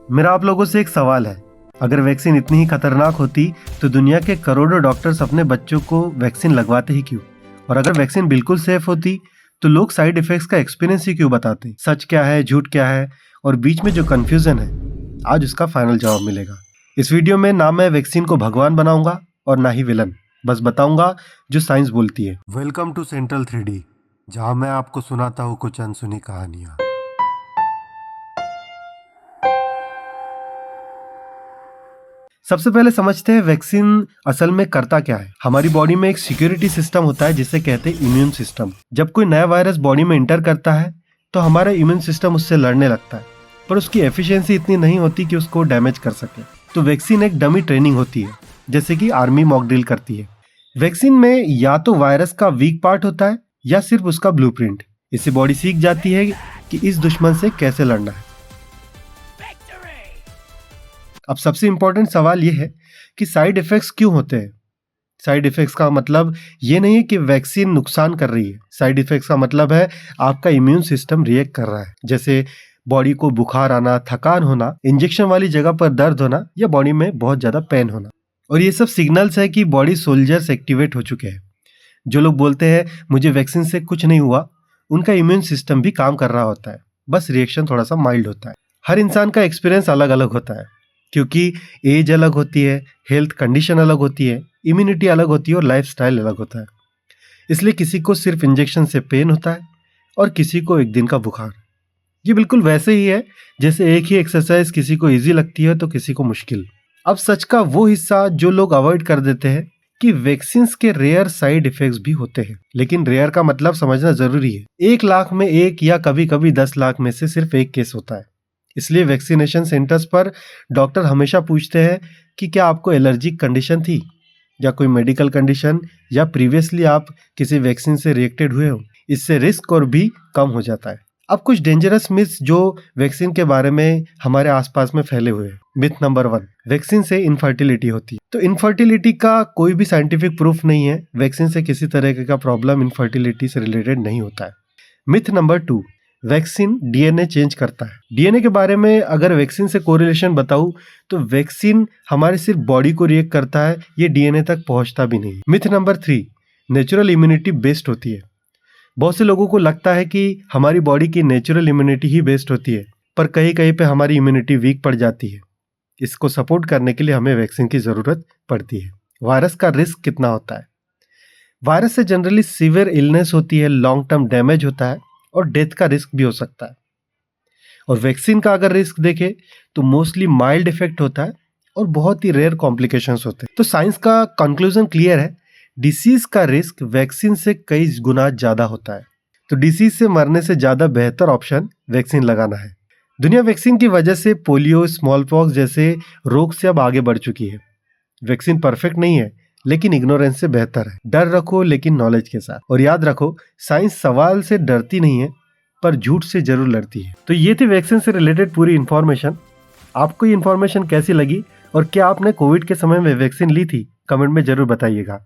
मेरा आप लोगों से एक सवाल है, अगर वैक्सीन इतनी ही खतरनाक होती तो दुनिया के करोड़ों डॉक्टर्स अपने बच्चों को वैक्सीन लगवाते ही क्यों? और अगर वैक्सीन बिल्कुल सेफ होती तो लोग साइड इफेक्ट्स का एक्सपीरियंस ही क्यों बताते? सच क्या है, झूठ क्या है और बीच में जो कंफ्यूजन है, आज उसका फाइनल जवाब मिलेगा। इस वीडियो में ना मैं वैक्सीन को भगवान बनाऊंगा और ना ही विलन, बस बताऊंगा जो साइंस बोलती है। वेलकम टू सेंट्रल 3D, जहां मैं आपको सुनाता हूँ कुछ अनसुनी कहानियां। सबसे पहले समझते हैं वैक्सीन असल में करता क्या है। हमारी बॉडी में एक सिक्योरिटी सिस्टम होता है जिसे कहते हैं इम्यून सिस्टम। जब कोई नया वायरस बॉडी में इंटर करता है तो हमारा इम्यून सिस्टम उससे लड़ने लगता है, पर उसकी एफिशिएंसी इतनी नहीं होती कि उसको डैमेज कर सके। तो वैक्सीन एक डमी ट्रेनिंग होती है, जैसे कि आर्मी मॉक ड्रिल करती है। वैक्सीन में या तो वायरस का वीक पार्ट होता है या सिर्फ उसका ब्लूप्रिंट। इससे बॉडी सीख जाती है कि इस दुश्मन से कैसे लड़ना है। अब सबसे इंपॉर्टेंट सवाल यह है कि साइड इफेक्ट्स क्यों होते हैं। साइड इफेक्ट्स का मतलब ये नहीं है कि वैक्सीन नुकसान कर रही है। साइड इफेक्ट्स का मतलब है आपका इम्यून सिस्टम रिएक्ट कर रहा है, जैसे बॉडी को बुखार आना, थकान होना, इंजेक्शन वाली जगह पर दर्द होना या बॉडी में बहुत ज्यादा पेन होना। और ये सब सिग्नल्स है कि बॉडी सोल्जर्स एक्टिवेट हो चुके हैं। जो लोग बोलते हैं मुझे वैक्सीन से कुछ नहीं हुआ, उनका इम्यून सिस्टम भी काम कर रहा होता है, बस रिएक्शन थोड़ा सा माइल्ड होता है। हर इंसान का एक्सपीरियंस अलग अलग होता है, क्योंकि एज अलग होती है, हेल्थ कंडीशन अलग होती है, इम्यूनिटी अलग होती है और लाइफस्टाइल अलग होता है। इसलिए किसी को सिर्फ इंजेक्शन से पेन होता है और किसी को एक दिन का बुखार। ये बिल्कुल वैसे ही है जैसे एक ही एक्सरसाइज किसी को इजी लगती है तो किसी को मुश्किल। अब सच का वो हिस्सा जो लोग अवॉइड कर देते हैं कि वैक्सीन के रेयर साइड इफेक्ट्स भी होते हैं, लेकिन रेयर का मतलब समझना जरूरी है। 1 लाख में एक या कभी कभी 10 लाख में से सिर्फ एक केस होता है। इसलिए वैक्सीनेशन सेंटर्स पर डॉक्टर हमेशा पूछते हैं कि क्या आपको एलर्जिक कंडीशन थी या कोई मेडिकल कंडीशन या प्रीवियसली आप किसी वैक्सीन से रिएक्टेड हुए हो। इससे रिस्क और भी कम हो जाता है। अब कुछ डेंजरस मिथ्स जो वैक्सीन के बारे में हमारे आसपास में फैले हुए हैं। मिथ नंबर 1, वैक्सीन से इनफर्टिलिटी होती है। तो इनफर्टिलिटी का कोई भी साइंटिफिक प्रूफ नहीं है। वैक्सीन से किसी तरह का प्रॉब्लम इनफर्टिलिटी से रिलेटेड नहीं होता है। Myth number 2, vaccine DNA change करता है। डीएनए के बारे में अगर वैक्सीन से कोरिलेशन बताऊं तो वैक्सीन हमारे सिर्फ बॉडी को रिएक्ट करता है, ये डीएनए तक पहुंचता भी नहीं। Myth number 3, natural immunity based होती है। बहुत से लोगों को लगता है कि हमारी बॉडी की नेचुरल इम्यूनिटी ही बेस्ड होती है, पर कहीं कहीं पे हमारी इम्यूनिटी वीक पड़ जाती है। इसको सपोर्ट करने के लिए हमें वैक्सीन की जरूरत पड़ती है। वायरस का रिस्क कितना होता है? वायरस से जनरली सीवियर इलनेस होती है, लॉन्ग टर्म डैमेज होता है और डेथ का रिस्क भी हो सकता है। और वैक्सीन का अगर रिस्क देखें तो मोस्टली माइल्ड इफेक्ट होता है और बहुत ही रेयर कॉम्प्लिकेशंस होते हैं। तो साइंस का कंक्लूजन क्लियर है, डिसीज का रिस्क वैक्सीन से कई गुना ज्यादा होता है। तो डिसीज से मरने से ज्यादा बेहतर ऑप्शन वैक्सीन लगाना है। दुनिया वैक्सीन की वजह से पोलियो, स्मॉल पॉक्स जैसे रोग से अब आगे बढ़ चुकी है। वैक्सीन परफेक्ट नहीं है, लेकिन इग्नोरेंस से बेहतर है। डर रखो लेकिन नॉलेज के साथ। और याद रखो, साइंस सवाल से डरती नहीं है, पर झूठ से जरूर लड़ती है। तो ये थी वैक्सीन से रिलेटेड पूरी इन्फॉर्मेशन। आपको ये इन्फॉर्मेशन कैसी लगी और क्या आपने कोविड के समय में वैक्सीन ली थी? कमेंट में जरूर बताइएगा।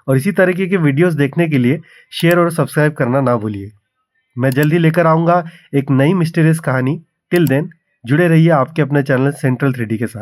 और इसी तरीके के वीडियोस देखने के लिए शेयर और सब्सक्राइब करना ना भूलिए। मैं जल्द ही लेकर आऊँगा एक नई मिस्टीरियस कहानी। टिल देन जुड़े रहिए आपके अपने चैनल सेंट्रल 3D के साथ।